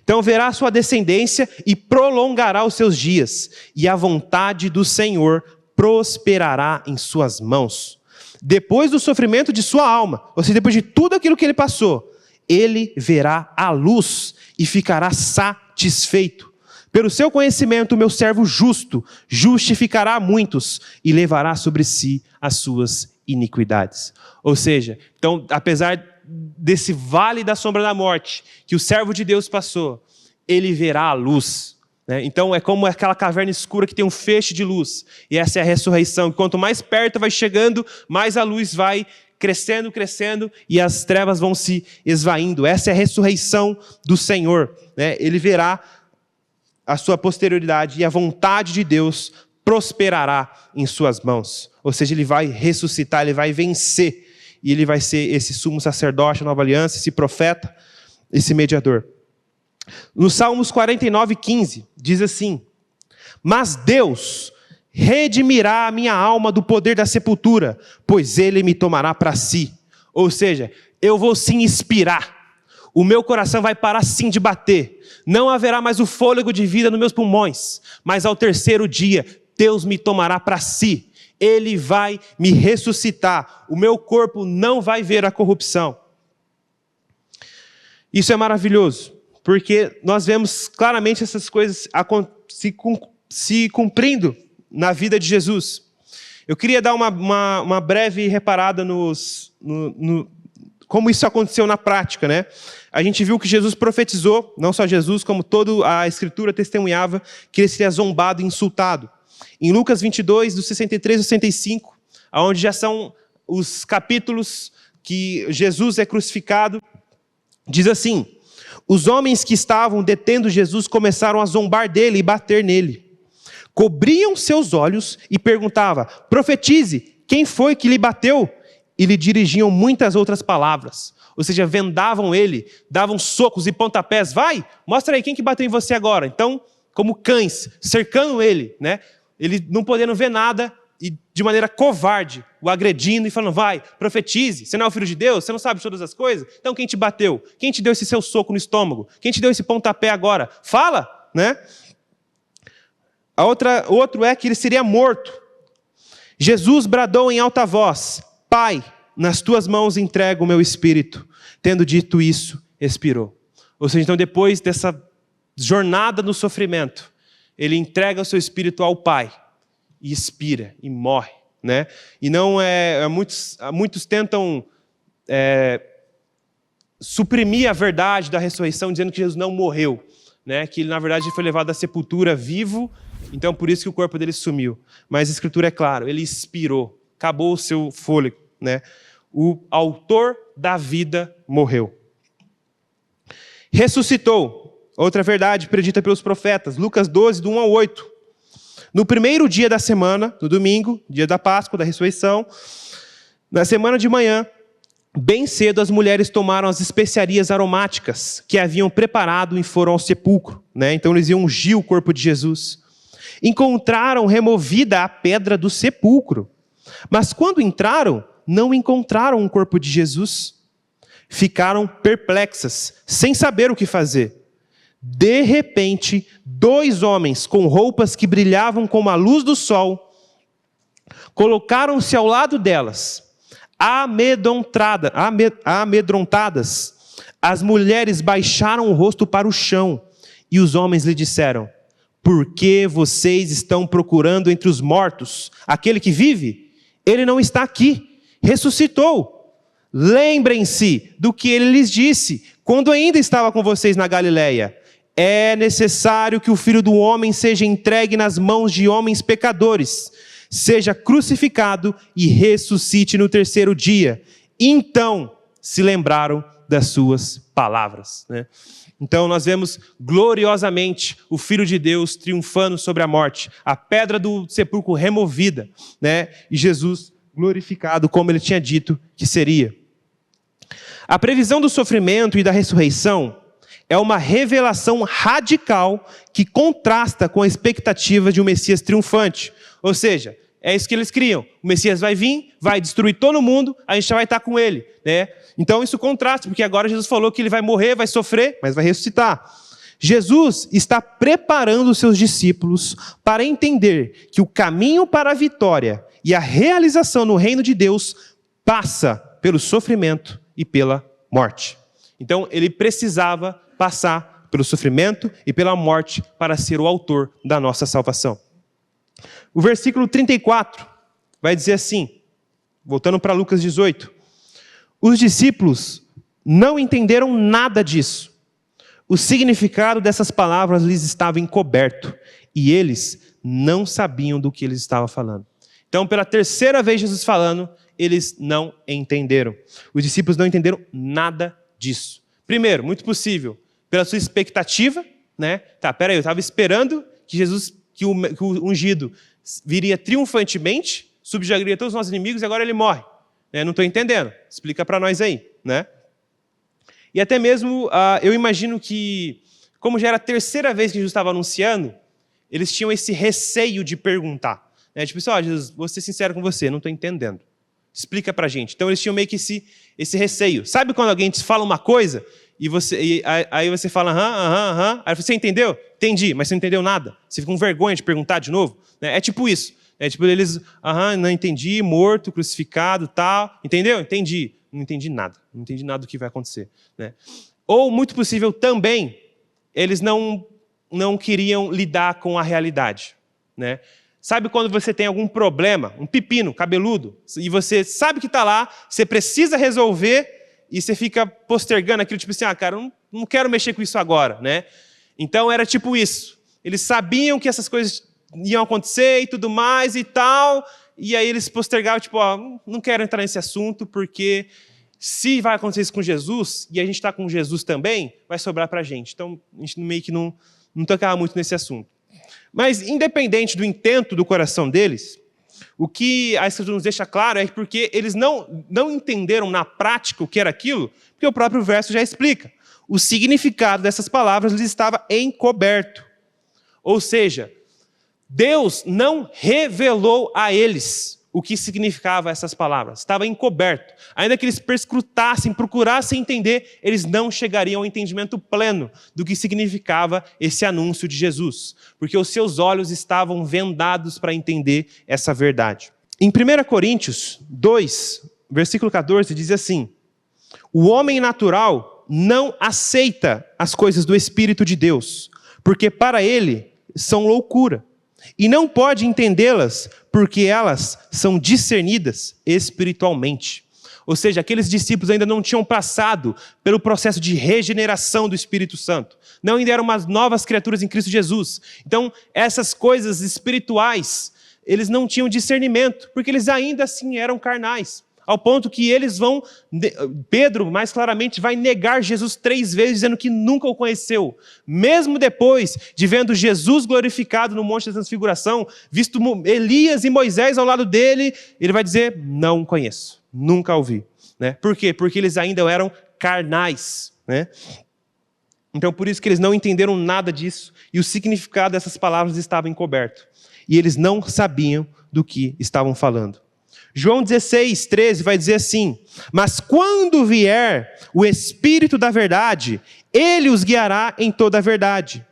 A: Então verá a sua descendência e prolongará os seus dias, e a vontade do Senhor prosperará em suas mãos. Depois do sofrimento de sua alma, ou seja, depois de tudo aquilo que ele passou, ele verá a luz e ficará satisfeito. Pelo seu conhecimento, o meu servo justo justificará muitos e levará sobre si as suas iniquidades. Ou seja, então, apesar desse vale da sombra da morte que o servo de Deus passou, ele verá a luz, né? Então é como aquela caverna escura que tem um feixe de luz, e essa é a ressurreição. Quanto mais perto vai chegando, mais a luz vai crescendo, crescendo, e as trevas vão se esvaindo. Essa é a ressurreição do Senhor, né? Ele verá a sua posterioridade, e a vontade de Deus prosperará em suas mãos. Ou seja, ele vai ressuscitar, ele vai vencer, e ele vai ser esse sumo sacerdote, a nova aliança, esse profeta, esse mediador. No Salmos 49:15, diz assim: mas Deus redimirá a minha alma do poder da sepultura, pois ele me tomará para si. Ou seja, eu vou sim expirar. O meu coração vai parar sim de bater. Não haverá mais o fôlego de vida nos meus pulmões. Mas ao terceiro dia, Deus me tomará para si. Ele vai me ressuscitar. O meu corpo não vai ver a corrupção. Isso é maravilhoso, porque nós vemos claramente essas coisas se cumprindo na vida de Jesus. Eu queria dar uma breve reparada como isso aconteceu na prática, né? A gente viu que Jesus profetizou, não só Jesus, como toda a Escritura testemunhava, que ele seria zombado e insultado. Em Lucas 22, do 63 ao 65, onde já são os capítulos que Jesus é crucificado, diz assim: os homens que estavam detendo Jesus começaram a zombar dele e bater nele. Cobriam seus olhos e perguntavam: profetize, quem foi que lhe bateu? E lhe dirigiam muitas outras palavras. Ou seja, vendavam ele, davam socos e pontapés. Vai, mostra aí quem que bateu em você agora. Então, como cães, cercando ele, né? Ele não podendo ver nada e de maneira covarde, o agredindo e falando: vai, profetize, você não é o filho de Deus? Você não sabe todas as coisas? Então quem te bateu? Quem te deu esse seu soco no estômago? Quem te deu esse pontapé agora? Fala, né? Outro é que ele seria morto. Jesus bradou em alta voz: Pai, nas tuas mãos entrego o meu espírito. Tendo dito isso, expirou. Ou seja, então depois dessa jornada no sofrimento, ele entrega o seu espírito ao Pai e expira e morre, né? E não muitos tentam suprimir a verdade da ressurreição, dizendo que Jesus não morreu, né? Que ele, na verdade, foi levado à sepultura vivo, então por isso que o corpo dele sumiu. Mas a Escritura é clara, ele expirou, acabou o seu fôlego, né? O autor da vida morreu. Ressuscitou, outra verdade predita pelos profetas, Lucas 12, do 1 ao 8. No primeiro dia da semana, no domingo, dia da Páscoa, da ressurreição, na semana de manhã, bem cedo as mulheres tomaram as especiarias aromáticas que haviam preparado e foram ao sepulcro, né? Então eles iam ungir o corpo de Jesus. Encontraram removida a pedra do sepulcro, mas quando entraram, não encontraram o corpo de Jesus. Ficaram perplexas, sem saber o que fazer. De repente, 2 homens com roupas que brilhavam como a luz do sol, colocaram-se ao lado delas. Amedrontadas, as mulheres baixaram o rosto para o chão, e os homens lhe disseram: por que vocês estão procurando entre os mortos aquele que vive? Ele não está aqui, ressuscitou. Lembrem-se do que ele lhes disse, quando ainda estava com vocês na Galileia. É necessário que o Filho do Homem seja entregue nas mãos de homens pecadores, seja crucificado e ressuscite no terceiro dia. Então se lembraram das suas palavras, né? Então nós vemos gloriosamente o Filho de Deus triunfando sobre a morte, a pedra do sepulcro removida, né? E Jesus glorificado como ele tinha dito que seria. A previsão do sofrimento e da ressurreição é uma revelação radical que contrasta com a expectativa de um Messias triunfante. Ou seja, é isso que eles criam. O Messias vai vir, vai destruir todo mundo, a gente já vai estar com ele, né? Então isso contrasta, porque agora Jesus falou que ele vai morrer, vai sofrer, mas vai ressuscitar. Jesus está preparando os seus discípulos para entender que o caminho para a vitória e a realização no reino de Deus passa pelo sofrimento e pela morte. Então ele precisava passar pelo sofrimento e pela morte para ser o autor da nossa salvação. O versículo 34 vai dizer assim, voltando para Lucas 18, os discípulos não entenderam nada disso. O significado dessas palavras lhes estava encoberto e eles não sabiam do que eles estavam falando. Então, pela terceira vez Jesus falando, eles não entenderam. Os discípulos não entenderam nada disso. Primeiro, muito possível, pela sua expectativa, né? Tá, peraí, eu estava esperando que Jesus, que o ungido viria triunfantemente, subjugaria todos os nossos inimigos e agora ele morre. Não estou entendendo. Explica para nós aí, né? E até mesmo, eu imagino que, como já era a terceira vez que Jesus estava anunciando, eles tinham esse receio de perguntar. Né? Tipo assim, Jesus, vou ser sincero com você, não estou entendendo. Explica para a gente. Então eles tinham meio que esse receio. Sabe quando alguém te fala uma coisa, aí você fala, aham. Aí você entendeu? Entendi, mas você não entendeu nada. Você fica com vergonha de perguntar de novo. Né? É tipo isso. É tipo eles, não entendi, morto, crucificado, tal. Entendeu? Entendi. Não entendi nada. Não entendi nada do que vai acontecer. Né? Ou, muito possível, também, eles não queriam lidar com a realidade. Né? Sabe quando você tem algum problema, um pepino cabeludo, e você sabe que está lá, você precisa resolver, e você fica postergando aquilo, tipo assim, cara, eu não quero mexer com isso agora. Né? Então, era tipo isso. Eles sabiam que essas coisas iam acontecer e tudo mais e tal, e aí eles postergavam, tipo, não quero entrar nesse assunto, porque se vai acontecer isso com Jesus, e a gente está com Jesus também, vai sobrar para a gente. Então, a gente meio que não tocava muito nesse assunto. Mas, independente do intento do coração deles, o que a Escritura nos deixa claro é porque eles não entenderam na prática o que era aquilo, porque o próprio verso já explica. O significado dessas palavras lhes estava encoberto. Ou seja, Deus não revelou a eles o que significava essas palavras. Estava encoberto. Ainda que eles perscrutassem, procurassem entender, eles não chegariam ao entendimento pleno do que significava esse anúncio de Jesus. Porque os seus olhos estavam vendados para entender essa verdade. Em 1 Coríntios 2, versículo 14, diz assim, o homem natural não aceita as coisas do Espírito de Deus, porque para ele são loucura. E não pode entendê-las, porque elas são discernidas espiritualmente. Ou seja, aqueles discípulos ainda não tinham passado pelo processo de regeneração do Espírito Santo. Não ainda eram umas novas criaturas em Cristo Jesus. Então, essas coisas espirituais, eles não tinham discernimento, porque eles ainda assim eram carnais. Ao ponto que eles Pedro, mais claramente, vai negar Jesus 3 vezes, dizendo que nunca o conheceu. Mesmo depois de vendo Jesus glorificado no Monte da Transfiguração, visto Elias e Moisés ao lado dele, ele vai dizer, não conheço, nunca ouvi. Né? Por quê? Porque eles ainda eram carnais. Né? Então, por isso que eles não entenderam nada disso, e o significado dessas palavras estava encoberto. E eles não sabiam do que estavam falando. João 16, 13 vai dizer assim, mas quando vier o Espírito da verdade, ele os guiará em toda a verdade.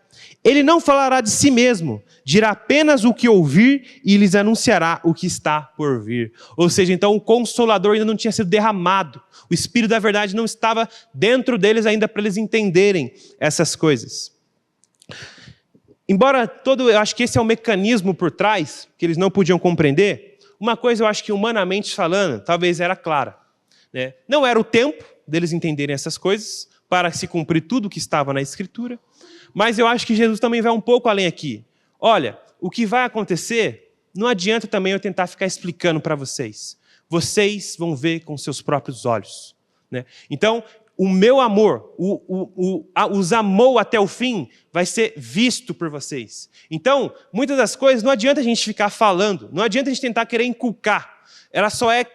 A: Ele não falará de si mesmo, dirá apenas o que ouvir e lhes anunciará o que está por vir. Ou seja, então o Consolador ainda não tinha sido derramado. O Espírito da verdade não estava dentro deles ainda para eles entenderem essas coisas. Embora eu acho que esse é o mecanismo por trás, que eles não podiam compreender, uma coisa eu acho que humanamente falando, talvez era clara. Né? Não era o tempo deles entenderem essas coisas, para se cumprir tudo o que estava na Escritura, mas eu acho que Jesus também vai um pouco além aqui. Olha, o que vai acontecer, não adianta também eu tentar ficar explicando para vocês. Vocês vão ver com seus próprios olhos. Né? Então, o meu amor, os amou até o fim, vai ser visto por vocês. Então, muitas das coisas, não adianta a gente ficar falando, não adianta a gente tentar querer inculcar. Ela só é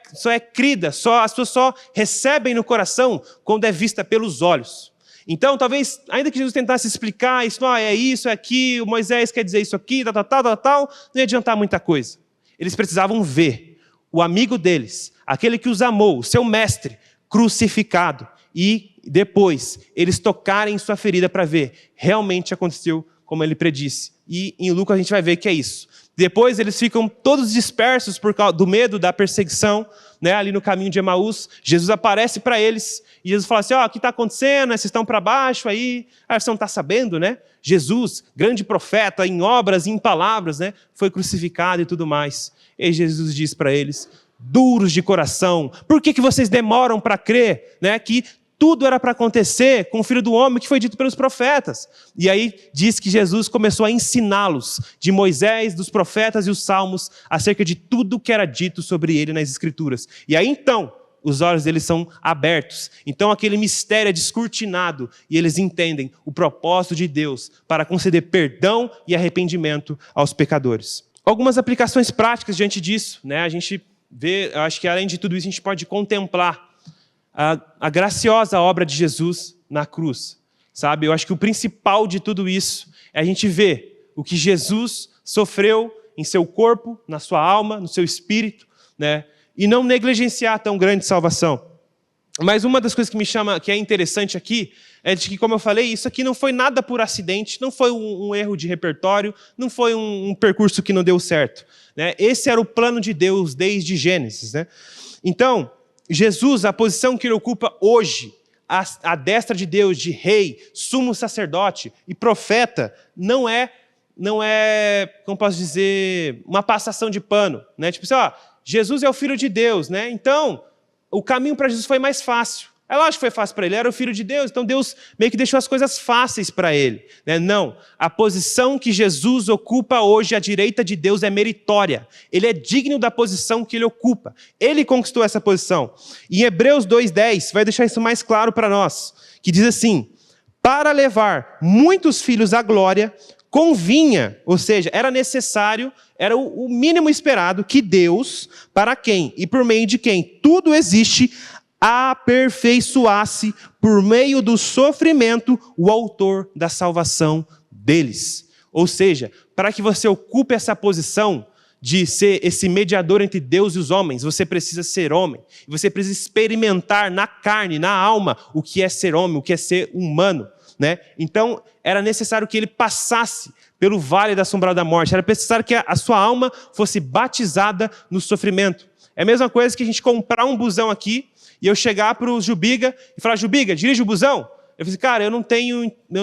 A: crida, as pessoas só recebem no coração quando é vista pelos olhos. Então, talvez, ainda que Jesus tentasse explicar, isso é isso, é aquilo, Moisés quer dizer isso aqui, tal, não ia adiantar muita coisa. Eles precisavam ver o amigo deles, aquele que os amou, o seu mestre, crucificado. E depois, eles tocarem em sua ferida para ver, realmente aconteceu como ele predisse. E em Lucas a gente vai ver que é isso. Depois eles ficam todos dispersos por causa do medo, da perseguição, né, ali no caminho de Emaús. Jesus aparece para eles e Jesus fala assim, o que está acontecendo? Vocês estão para baixo aí? Você não está sabendo, né? Jesus, grande profeta em obras e em palavras, né, foi crucificado e tudo mais. E Jesus diz para eles, duros de coração, por que vocês demoram para crer, né, que tudo era para acontecer com o Filho do Homem que foi dito pelos profetas. E aí diz que Jesus começou a ensiná-los de Moisés, dos profetas e os salmos acerca de tudo que era dito sobre ele nas Escrituras. E aí então, os olhos deles são abertos. Então aquele mistério é descortinado e eles entendem o propósito de Deus para conceder perdão e arrependimento aos pecadores. Algumas aplicações práticas diante disso, né? A gente vê, eu acho que além de tudo isso a gente pode contemplar a graciosa obra de Jesus na cruz, sabe? Eu acho que o principal de tudo isso é a gente ver o que Jesus sofreu em seu corpo, na sua alma, no seu espírito, né? E não negligenciar tão grande salvação. Mas uma das coisas que é interessante aqui, é de que, como eu falei, isso aqui não foi nada por acidente, não foi um erro de repertório, não foi um percurso que não deu certo, né? Esse era o plano de Deus desde Gênesis, né? Então, Jesus, a posição que ele ocupa hoje, a destra de Deus, de rei, sumo sacerdote e profeta, não é, como posso dizer, uma passação de pano, né? Tipo assim, Jesus é o Filho de Deus, né? Então, o caminho para Jesus foi mais fácil. É lógico que foi fácil para ele, era o Filho de Deus, então Deus meio que deixou as coisas fáceis para ele, né? Não, a posição que Jesus ocupa hoje à direita de Deus é meritória. Ele é digno da posição que ele ocupa. Ele conquistou essa posição. E em Hebreus 2:10 vai deixar isso mais claro para nós, que diz assim, para levar muitos filhos à glória, convinha, ou seja, era necessário, era o mínimo esperado que Deus, para quem e por meio de quem tudo existe, aperfeiçoasse por meio do sofrimento o autor da salvação deles. Ou seja, para que você ocupe essa posição de ser esse mediador entre Deus e os homens, você precisa ser homem. Você precisa experimentar na carne, na alma, o que é ser homem, o que é ser humano, né? Então, era necessário que ele passasse pelo vale da sombra da morte. Era necessário que a sua alma fosse batizada no sofrimento. É a mesma coisa que a gente comprar um busão aqui e eu chegar para o Jubiga e falar, Jubiga, dirige o busão? Eu falei, cara, eu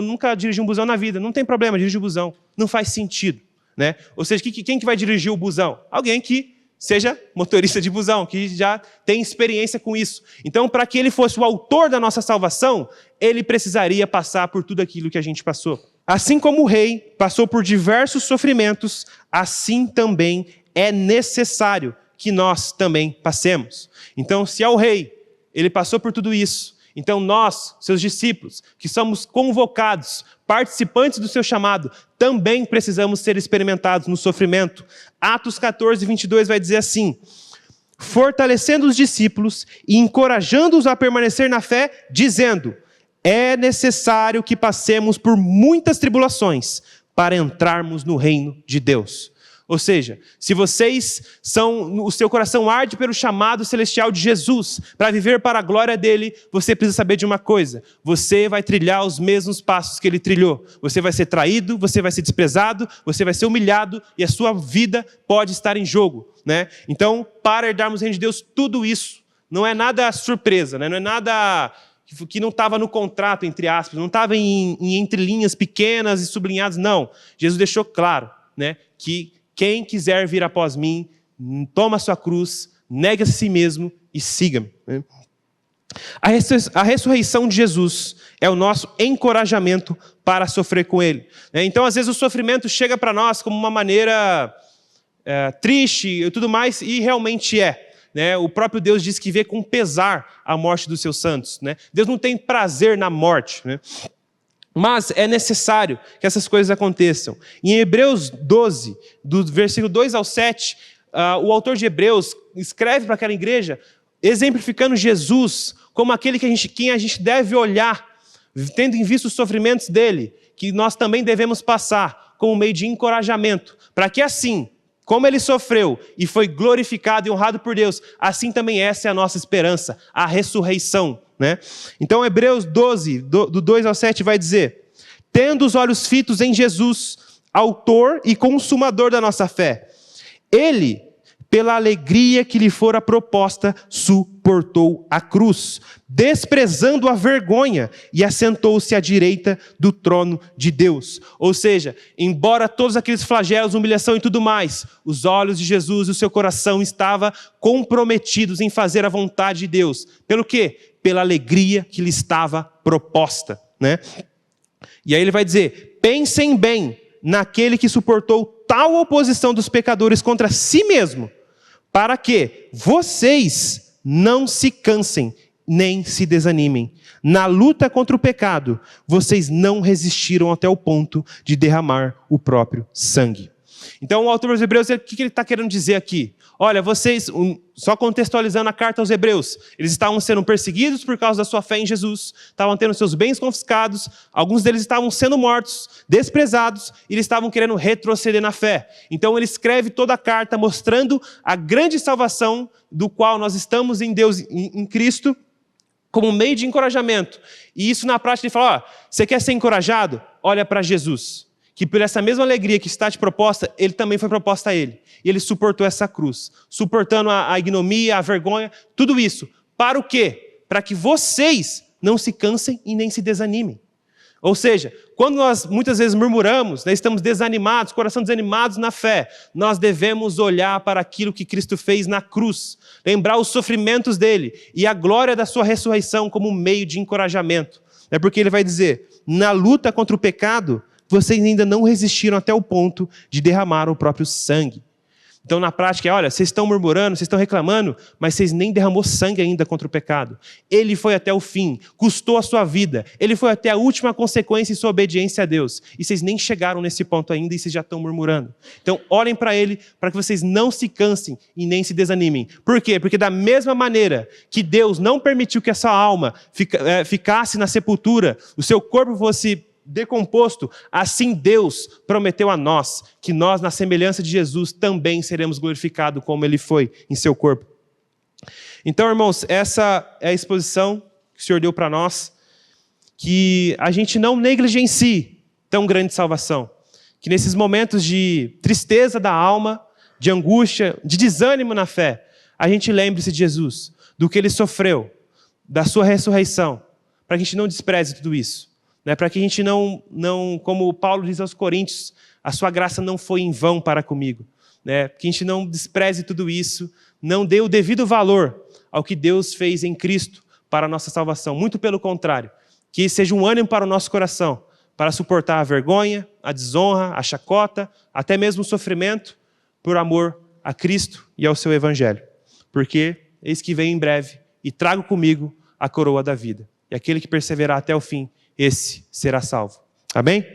A: nunca dirigi um busão na vida. Não tem problema, dirige o busão. Não faz sentido, né? Ou seja, quem que vai dirigir o busão? Alguém que seja motorista de busão, que já tem experiência com isso. Então, para que ele fosse o autor da nossa salvação, ele precisaria passar por tudo aquilo que a gente passou. Assim como o rei passou por diversos sofrimentos, assim também é necessário que nós também passemos. Então, se ao rei ele passou por tudo isso, então nós, seus discípulos, que somos convocados, participantes do seu chamado, também precisamos ser experimentados no sofrimento. Atos 14:22 vai dizer assim, fortalecendo os discípulos e encorajando-os a permanecer na fé, dizendo, é necessário que passemos por muitas tribulações para entrarmos no reino de Deus. Ou seja, se o seu coração arde pelo chamado celestial de Jesus, para viver para a glória dele, você precisa saber de uma coisa, você vai trilhar os mesmos passos que ele trilhou. Você vai ser traído, você vai ser desprezado, você vai ser humilhado e a sua vida pode estar em jogo, né? Então, para herdarmos o reino de Deus, tudo isso não é nada surpresa, né? Não é nada que não estava no contrato, entre aspas, não estava em entrelinhas pequenas e sublinhadas, não. Jesus deixou claro, né, que quem quiser vir após mim, toma a sua cruz, nega-se a si mesmo e siga-me. A ressurreição de Jesus é o nosso encorajamento para sofrer com ele. Então, às vezes, o sofrimento chega para nós como uma maneira triste e tudo mais, e realmente é. O próprio Deus diz que vê com pesar a morte dos seus santos. Deus não tem prazer na morte. Mas é necessário que essas coisas aconteçam. Em Hebreus 12, do versículo 2 ao 7, o autor de Hebreus escreve para aquela igreja, exemplificando Jesus como aquele quem a gente deve olhar, tendo em vista os sofrimentos dele, que nós também devemos passar como meio de encorajamento, para que assim, como ele sofreu e foi glorificado e honrado por Deus, assim também essa é a nossa esperança, a ressurreição, né? Então Hebreus 12, do 2 ao 7 vai dizer: tendo os olhos fitos em Jesus, autor e consumador da nossa fé, ele, pela alegria que lhe fora proposta, suportou a cruz, desprezando a vergonha, e assentou-se à direita do trono de Deus. Ou seja, embora todos aqueles flagelos, humilhação e tudo mais, os olhos de Jesus e o seu coração estavam comprometidos em fazer a vontade de Deus. Pelo quê? Pela alegria que lhe estava proposta, né? E aí ele vai dizer: pensem bem naquele que suportou tal oposição dos pecadores contra si mesmo, para que vocês não se cansem nem se desanimem. Na luta contra o pecado, vocês não resistiram até o ponto de derramar o próprio sangue. Então o autor dos Hebreus, o que ele está querendo dizer aqui? Olha, vocês, só contextualizando a carta aos Hebreus, eles estavam sendo perseguidos por causa da sua fé em Jesus, estavam tendo seus bens confiscados, alguns deles estavam sendo mortos, desprezados, e eles estavam querendo retroceder na fé. Então ele escreve toda a carta mostrando a grande salvação do qual nós estamos em Deus, em Cristo, como meio de encorajamento. E isso na prática ele fala: você quer ser encorajado? Olha para Jesus, que por essa mesma alegria que está te proposta, ele também foi proposta a ele. E ele suportou essa cruz, suportando a ignomia, a vergonha, tudo isso. Para o quê? Para que vocês não se cansem e nem se desanimem. Ou seja, quando nós muitas vezes murmuramos, estamos desanimados, coração desanimados na fé, nós devemos olhar para aquilo que Cristo fez na cruz, lembrar os sofrimentos dele e a glória da sua ressurreição como meio de encorajamento. É porque ele vai dizer: na luta contra o pecado, vocês ainda não resistiram até o ponto de derramar o próprio sangue. Então, na prática, olha, vocês estão murmurando, vocês estão reclamando, mas vocês nem derramou sangue ainda contra o pecado. Ele foi até o fim, custou a sua vida. Ele foi até a última consequência em sua obediência a Deus. E vocês nem chegaram nesse ponto ainda e vocês já estão murmurando. Então, olhem para ele, para que vocês não se cansem e nem se desanimem. Por quê? Porque da mesma maneira que Deus não permitiu que a sua alma ficasse na sepultura, o seu corpo fosse decomposto, assim Deus prometeu a nós, que nós, na semelhança de Jesus, também seremos glorificados como Ele foi em seu corpo. Então, irmãos, essa é a exposição que o Senhor deu para nós, que a gente não negligencie tão grande salvação, que nesses momentos de tristeza da alma, de angústia, de desânimo na fé, a gente lembre-se de Jesus, do que Ele sofreu, da sua ressurreição, para que a gente não despreze tudo isso. Para que a gente não, como Paulo diz aos Coríntios, a sua graça não foi em vão para comigo. Que a gente não despreze tudo isso, não dê o devido valor ao que Deus fez em Cristo para a nossa salvação. Muito pelo contrário, que seja um ânimo para o nosso coração, para suportar a vergonha, a desonra, a chacota, até mesmo o sofrimento, por amor a Cristo e ao seu Evangelho. Porque eis que venho em breve e trago comigo a coroa da vida. E aquele que perseverar até o fim, esse será salvo. Amém?